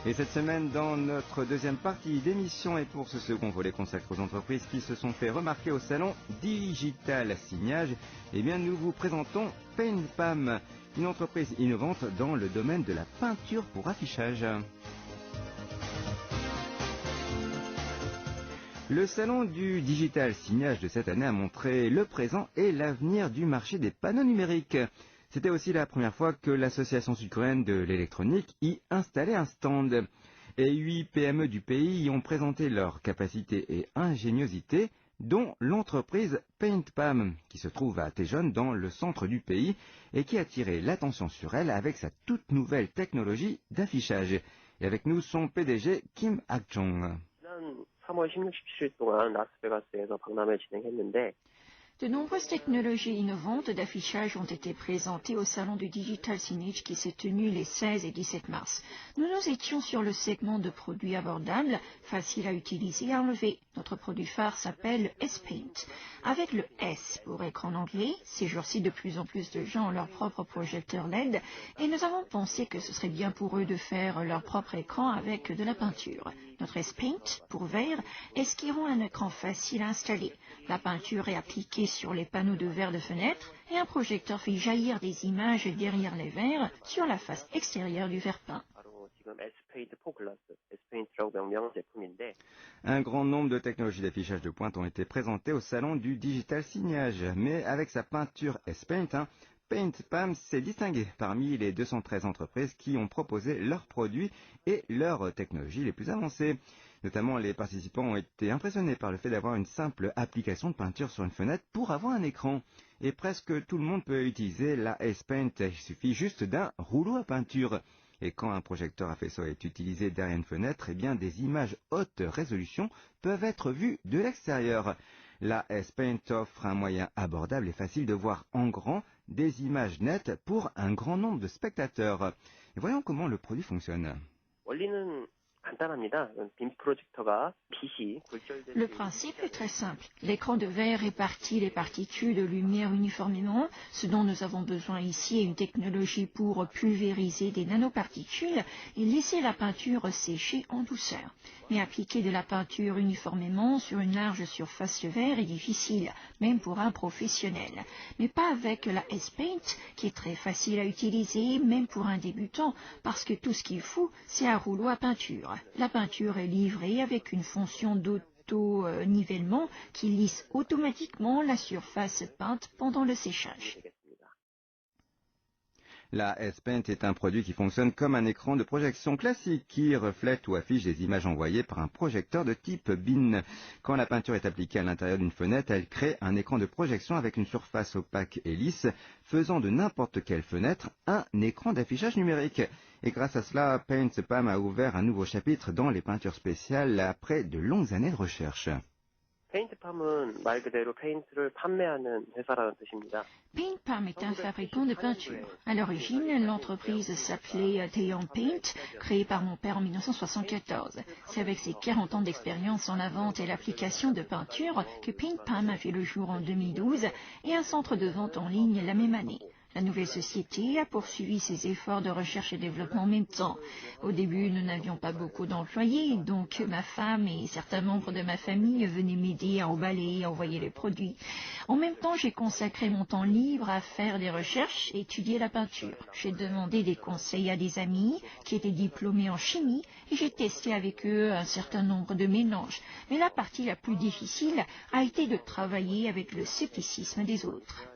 Et cette semaine, dans notre deuxième partie d'émission et pour ce second volet consacré aux entreprises qui se sont fait remarquer au salon Digital Signage, eh bien nous vous présentons PaintPam, une entreprise innovante dans le domaine de la peinture pour affichage. Le salon du Digital Signage de cette année a montré le présent et l'avenir du marché des panneaux numériques. C'était aussi la première fois que l'association sud-coréenne de l'électronique y installait un stand. Et 8 PME du pays y ont présenté leurs capacités et ingéniosité, dont l'entreprise PaintPam, qui se trouve à Daejeon dans le centre du pays et qui a attiré l'attention sur elle avec sa toute nouvelle technologie d'affichage. Et avec nous son PDG Kim Ak-jong. 3월 16, 17일 동안 라스베가스에서 박람회 진행했는데 De nombreuses technologies innovantes d'affichage ont été présentées au salon du Digital Signage qui s'est tenu les 16 et 17 mars. Nous étions sur le segment de produits abordables, faciles à utiliser et à enlever. Notre produit phare s'appelle S-Paint. Avec le S pour écran anglais, ces jours-ci de plus en plus de gens ont leur propre projecteur LED et nous avons pensé que ce serait bien pour eux de faire leur propre écran avec de la peinture. Notre S-Paint, pour verre, est ce qui rend un écran facile à installer. La peinture est appliquée sur les panneaux de verre de fenêtre et un projecteur fait jaillir des images derrière les verres sur la face extérieure du verre peint. Un grand nombre de technologies d'affichage de pointe ont été présentées au salon du Digital Signage, mais avec sa peinture S-Paint, PaintPam s'est distingué parmi les 213 entreprises qui ont proposé leurs produits et leurs technologies les plus avancées. Notamment, les participants ont été impressionnés par le fait d'avoir une simple application de peinture sur une fenêtre pour avoir un écran. Et presque tout le monde peut utiliser la S-Paint, il suffit juste d'un rouleau à peinture. Et quand un projecteur à faisceau est utilisé derrière une fenêtre, eh bien des images haute résolution peuvent être vues de l'extérieur. La S-Paint offre un moyen abordable et facile de voir en grand des images nettes pour un grand nombre de spectateurs. Et voyons comment le produit fonctionne. Le principe est très simple. L'écran de verre répartit les particules de lumière uniformément. Ce dont nous avons besoin ici est une technologie pour pulvériser des nanoparticules et laisser la peinture sécher en douceur. Mais appliquer de la peinture uniformément sur une large surface de verre est difficile, même pour un professionnel. Mais pas avec la S-Paint, qui est très facile à utiliser, même pour un débutant, parce que tout ce qu'il faut, c'est un rouleau à peinture. La peinture est livrée avec une fonction d'auto-nivellement qui lisse automatiquement la surface peinte pendant le séchage. La S-Paint est un produit qui fonctionne comme un écran de projection classique qui reflète ou affiche des images envoyées par un projecteur de type BIN. Quand la peinture est appliquée à l'intérieur d'une fenêtre, elle crée un écran de projection avec une surface opaque et lisse, faisant de n'importe quelle fenêtre un écran d'affichage numérique. Et grâce à cela, PaintPam a ouvert un nouveau chapitre dans les peintures spéciales après de longues années de recherche. 페인트팜은 말 그대로 페인트를 판매하는 회사라는 뜻입니다. PaintPam est un fabricant de peinture. À l'origine, l'entreprise s'appelait Daejeon Paint, créée par mon père en 1974. C'est avec ses 40 ans d'expérience en la vente et l'application de peinture que PaintPam a fait le jour en 2012 et un centre de vente en ligne la même année. La nouvelle société a poursuivi ses efforts de recherche et développement en même temps. Au début, nous n'avions pas beaucoup d'employés, donc ma femme et certains membres de ma famille venaient m'aider à emballer et à envoyer les produits. En même temps, j'ai consacré mon temps libre à faire des recherches et étudier la peinture. J'ai demandé des conseils à des amis qui étaient diplômés en chimie et j'ai testé avec eux un certain nombre de mélanges. Mais la partie la plus difficile a été de travailler avec le scepticisme des autres.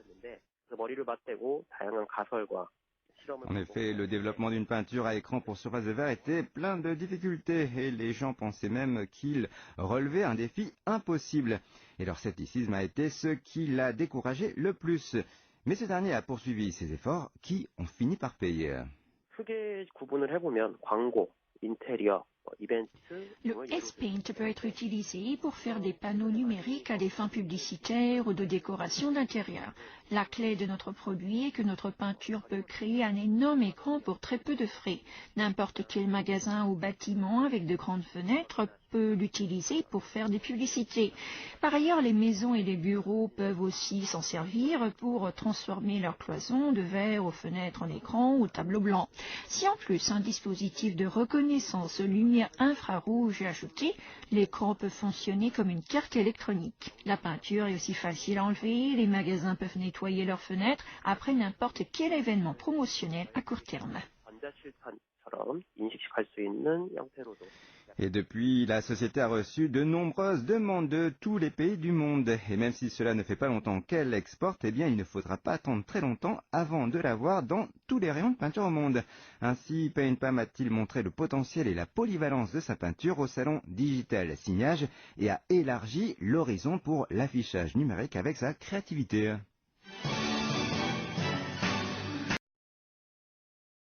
En effet, le développement d'une peinture à écran pour surface de verre était plein de difficultés et les gens pensaient même qu'il relevait un défi impossible. Et leur scepticisme a été ce qui l'a découragé le plus. Mais ce dernier a poursuivi ses efforts qui ont fini par payer. Le S-Paint peut être utilisé pour faire des panneaux numériques à des fins publicitaires ou de décoration d'intérieur. La clé de notre produit est que notre peinture peut créer un énorme écran pour très peu de frais. N'importe quel magasin ou bâtiment avec de grandes fenêtres peut l'utiliser pour faire des publicités. Par ailleurs, les maisons et les bureaux peuvent aussi s'en servir pour transformer leurs cloisons de verre aux fenêtres en écran ou tableau blanc. Si en plus un dispositif de reconnaissance lumière infrarouge est ajouté, l'écran peut fonctionner comme une carte électronique. La peinture est aussi facile à enlever, les magasins peuvent nettoyer leurs fenêtres après n'importe quel événement promotionnel à court terme. Et depuis, la société a reçu de nombreuses demandes de tous les pays du monde. Et même si cela ne fait pas longtemps qu'elle exporte, eh bien, il ne faudra pas attendre très longtemps avant de la voir dans tous les rayons de peinture au monde. Ainsi, Paint Pam a-t-il montré le potentiel et la polyvalence de sa peinture au salon Digital Signage et a élargi l'horizon pour l'affichage numérique avec sa créativité.